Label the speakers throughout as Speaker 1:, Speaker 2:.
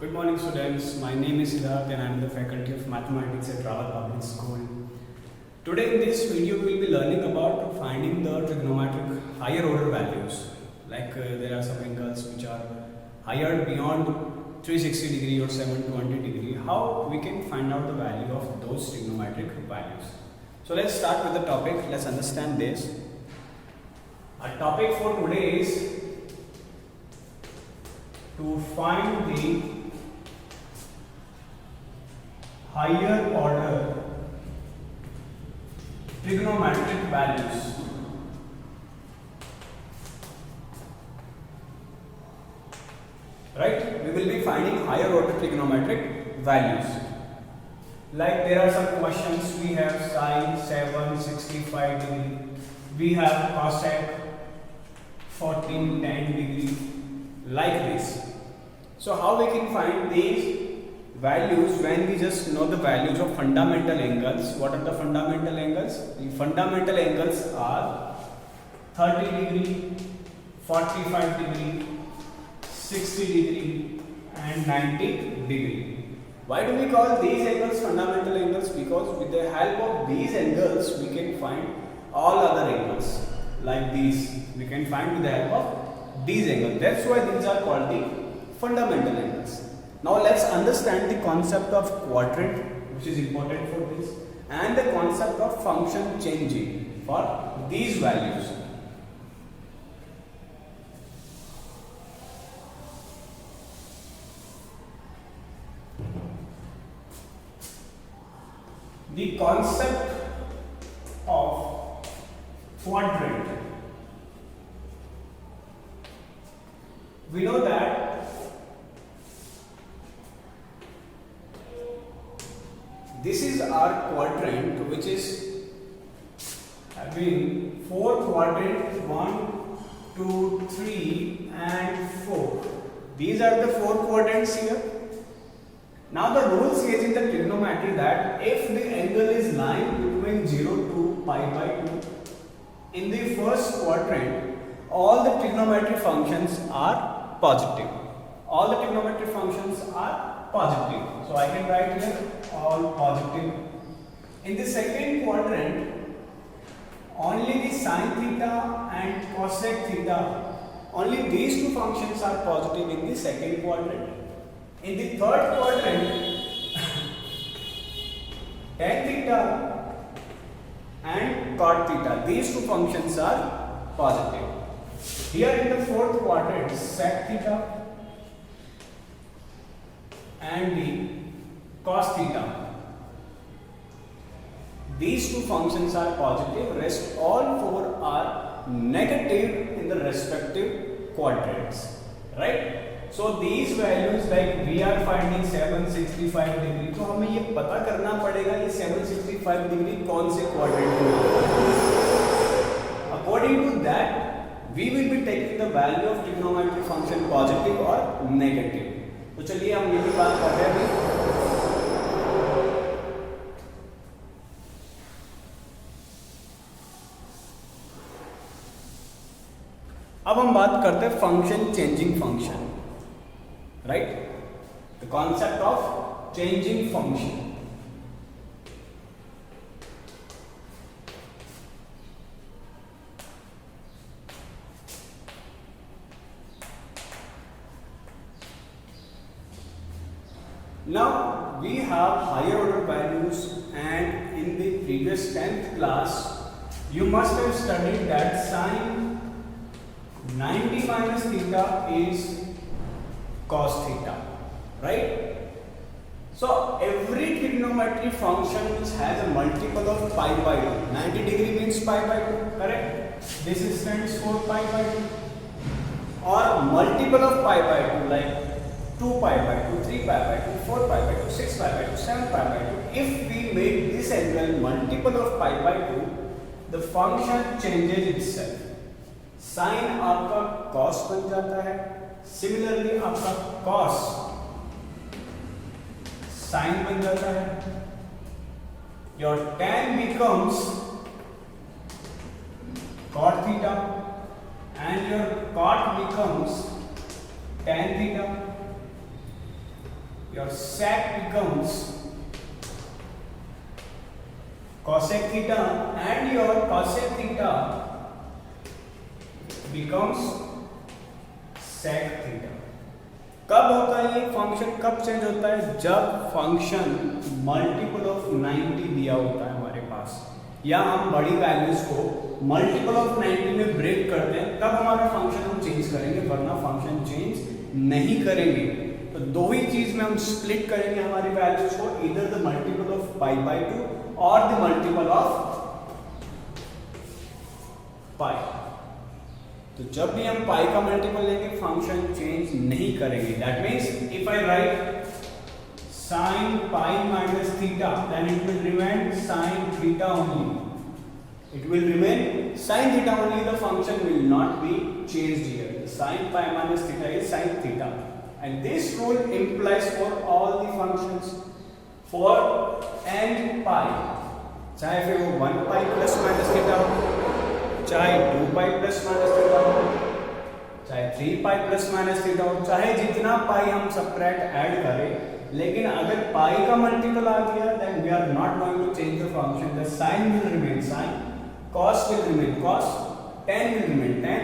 Speaker 1: Good morning, students. My name is Siddharth and I am the faculty of mathematics at Rawat Public School. Today in this video we will be learning about finding the trigonometric higher order values. There are some angles which are higher beyond 360 degree or 720 degree. How we can find out the value of those trigonometric values. So let's start with the topic. Let's understand this. Our topic for today is to find the higher order trigonometric values. Right? We will be finding higher order trigonometric values. Like there are some questions, we have sine 765 degree, we have cosec 1410 degree, like this. So how we can find these values when we just know the values of fundamental angles? What are the fundamental angles? The fundamental angles are 30 degree, 45 degree, 60 degree and 90 degree. Why do we call these angles fundamental angles? Because with the help of these angles we can find all other angles like these. We can find with the help of these angles. That's why these are called the fundamental angles. Now let's understand the concept of quadrant, which is important for this, and the concept of function changing for these values. The concept of quadrant. We know that this is our quadrant, which is having four quadrants, 1, 2, 3 and 4. These are the four quadrants here. Now the rule says in the trigonometry that if the angle is lying between 0 to pi by 2, in the first quadrant, all the trigonometric functions are positive. All the trigonometric functions are positive. So I can write here all positive. In the second quadrant, only the sine theta and cosec theta, only these two functions are positive in the second quadrant. In the third quadrant, tan theta and cot theta, these two functions are positive. Here in the fourth quadrant, sec theta and the cos theta, these two functions are positive, rest all four are negative in the respective quadrants, right? So these values, like we are finding 765 degree, तो हमें ये पता करना पड़ेगा ये 765 degree कौन से quadrant में है. According to that, we will be taking the value of trigonometric function positive or negative. तो चलिए हम ये भी बात कर रहे हैं. अब हम बात करते हैं function changing function, right? The concept of changing function. Now we have higher order values, and in the previous 10th class you must have studied that sine 90 minus theta is cos theta, right? So every trigonometric function which has a multiple of pi by 2, 90 degree means pi by 2, correct? This stands for pi by 2, or multiple of pi by 2 like 2 pi by 2, 3 pi by 2, 4 pi by 2, 6 pi by 2, 7 pi by 2. If we make this angle multiple of pi by 2, the function changes itself. Sin आपका cos बन जाता है, similarly आपका cos sin बन जाता है, your tan becomes cot theta and your cot becomes tan theta. your sec becomes cosec theta and your cosec theta becomes sec theta. कब होता है ये फंक्शन, कब चेंज होता है? जब फंक्शन मल्टीपल ऑफ 90 दिया होता है हमारे पास, या हम बड़ी वैल्यूज को मल्टीपल ऑफ 90 में ब्रेक करते हैं, तब हमारा फंक्शन हम चेंज करेंगे, वरना फंक्शन चेंज नहीं करेंगे. तो दो ही चीज में हम स्प्लिट करेंगे हमारी वैल्यूज को, इधर the multiple of pi by 2 और द मल्टीपल ऑफ पाई. तो जब भी हम पाई का मल्टीपल लेंगे फंक्शन चेंज नहीं करेंगे. That means if I right sin pi minus theta, then it will remain sin theta only. It will remain sin theta only. The function will not be changed here. Sin pi minus theta is sin theta, and this rule implies for all the functions for n pi, चाहे फिर वो 1 pi plus minus theta हो, चाहे 2 pi plus minus theta हो, चाहे 3 pi plus minus theta हो, चाहे जितना पाई हम सबट्रैक्ट ऐड करें, लेकिन अगर पाई का मल्टीपल आ गया then we are not going to change the function. The sine will remain sine, cos will remain cos, tan will remain tan,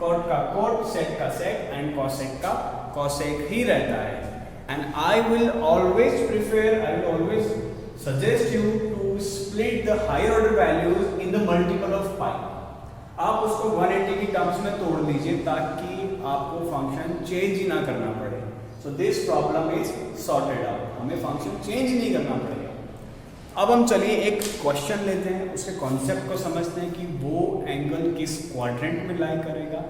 Speaker 1: cot का cot, sec का sec एंड cosec का cosec ही रहता है. And I will always prefer, I will always suggest you to split the higher order values in the multiple of pi. आप उसको 180 की terms में तोड़ दीजिए ताकि आपको फंक्शन चेंज ही ना करना पड़े. So this problem is sorted out. हमें फंक्शन चेंज नहीं करना पड़ेगा. अब हम चलिए एक क्वेश्चन लेते हैं, उसके कॉन्सेप्ट को समझते हैं कि वो एंगल किस क्वाड्रेंट में लाई करेगा,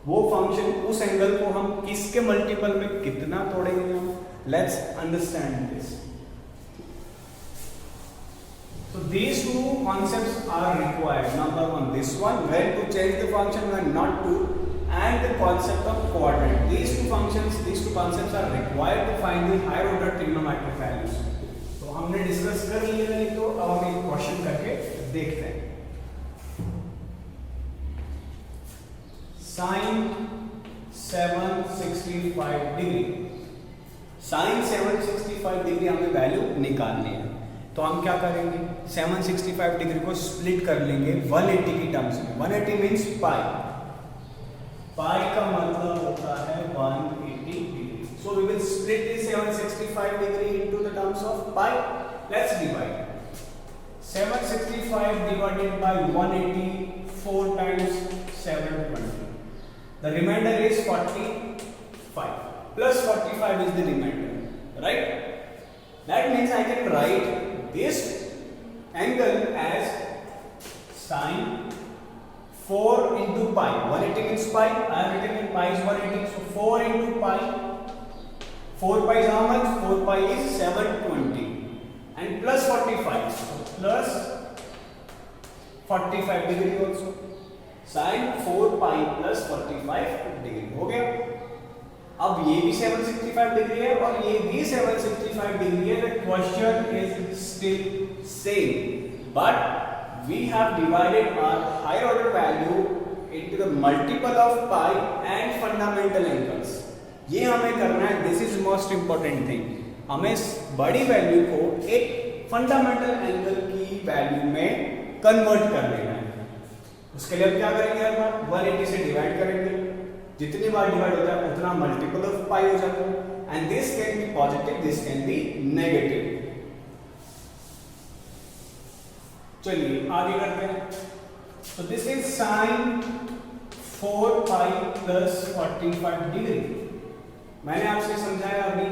Speaker 1: वो फंक्शन उस एंगल को हम किसके मल्टीपल में कितना तोड़ेंगे हम. Let's understand this. So these two concepts are required. Number one, this one, when to change the function, when not to, and the concept of quadrant. These two concepts are required to find the higher order trigonometric values. तो हमने discuss कर लिया, नहीं तो अब हम एक question करके देखते हैं. sin 765 डिग्री, sin 765 डिग्री हमें वैल्यू निकालनी है. तो हम क्या करेंगे, 765 डिग्री को स्प्लिट कर लेंगे 180 की टर्म्स में. 180 मीन्स पाई, पाई का मतलब होता है 180 degree. So we will split this 765 degree into the terms of pi. Let's divide 765 divided by 180 4 times 720. The remainder is 45 plus 45 is the remainder, right? That means I can write this angle as sin 4 into pi. 180 means pi. I am written in pi is 180. So 4 into pi. 4 pi is how much? 4 pi is 720. And plus 45. So plus 45 degree also. Sin 4 pi plus 45 degree. हो गया. अब ये भी 765 degree है और ये भी 765 degree है. The question is still same. But we have divided our higher order value into the multiple of pi and fundamental angles. ये हमें करना है. This is most important thing. हमें बड़ी वैल्यू को एक फंडामेंटल एंगल की वैल्यू में कन्वर्ट कर लेना है. उसके लिए हम क्या करेंगे, हम 180 से डिवाइड करेंगे. जितनी बार डिवाइड होता है उतना मल्टीपल ऑफ पाई हो जाता है. And this can be positive, this can be negative. चलिए आगे करते हैं. तो this is sine 4 pi plus 45 degree. मैंने आपसे समझाया अभी,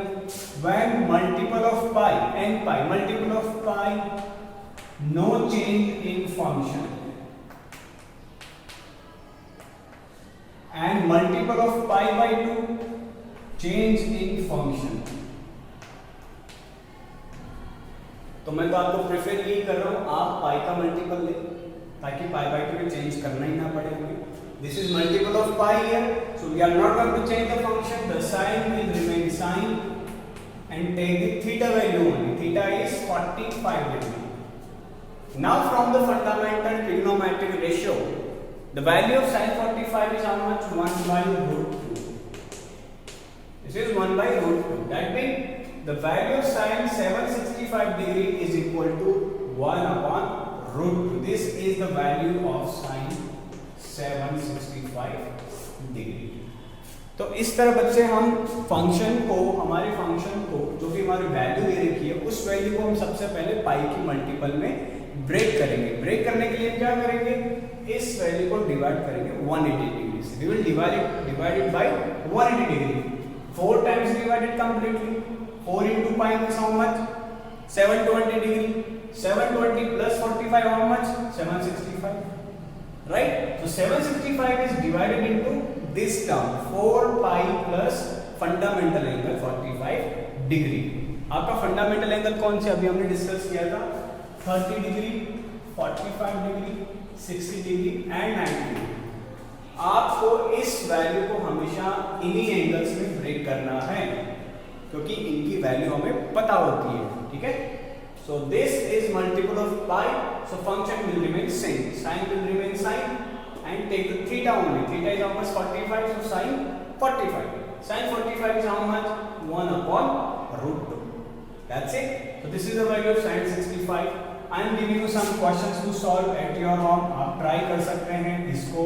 Speaker 1: when multiple of pi n pi, multiple of pi, no change in function, and multiple of pi by 2 change in function. तो मैं तो आपको प्रेफर यही कर रहा हूं, आप पाई का मल्टीपल ले ताकि पाई बाय 2 में चेंज करना ही ना पड़े हमें. This is multiple of pi here, so we are not going to change the function. The sine will remain sine and take the theta value only. Theta is 45 degree. Now from the fundamental trigonometric ratio, the value of sin 45 is how much? 1 by root 2. This is 1 by root 2. That means the value of sin 765 degree is equal to 1 upon root 2. This is the value of sin 765 degree. तो इस तरह बच्चे हम function को, हमारे function को जो कि हमारी वैल्यू दे रखी है, उस वैल्यू को हम सबसे पहले पाई की मल्टीपल में ब्रेक करेंगे. ब्रेक करने के लिए क्या करेंगे, इस वैल्यू को डिवाइड करेंगे 180 डिग्री से. We will divide it by 180 degree. 4 times divided completely. 4 into pi is how much? 720 degree. 720 plus 45 how much? 765. Right? So 765 is divided into this term 4 pi plus fundamental angle 45 degree. आपका fundamental angle कौन से अभी हमने discuss किया था? 30 degree, 45 degree, 60 degree and 90 degree. आपको इस value को हमेशा इन्हीं एंगल्स में ब्रेक करना है क्योंकि इनकी वैल्यू हमें पता होती है. ठीक है. So this is multiple of pi. So function will remain same. Sin will remain sin and take the theta only. Theta is how much? 45. So sin 45. Sin 45 is how much? 1 upon root 2. That's it. So this is the value of sin 65. I am giving you some questions to solve at your home. आप try कर सकते हैं इसको.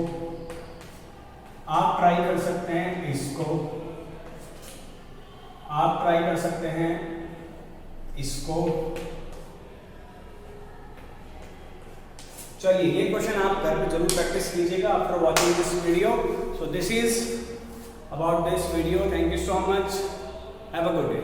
Speaker 1: आप try कर सकते हैं इसको. आप try कर सकते हैं इसको. चलिए ये क्वेश्चन आप घर पे जरूर प्रैक्टिस कीजिएगा after watching this video. So this is about this video. Thank you so much. Have a good day.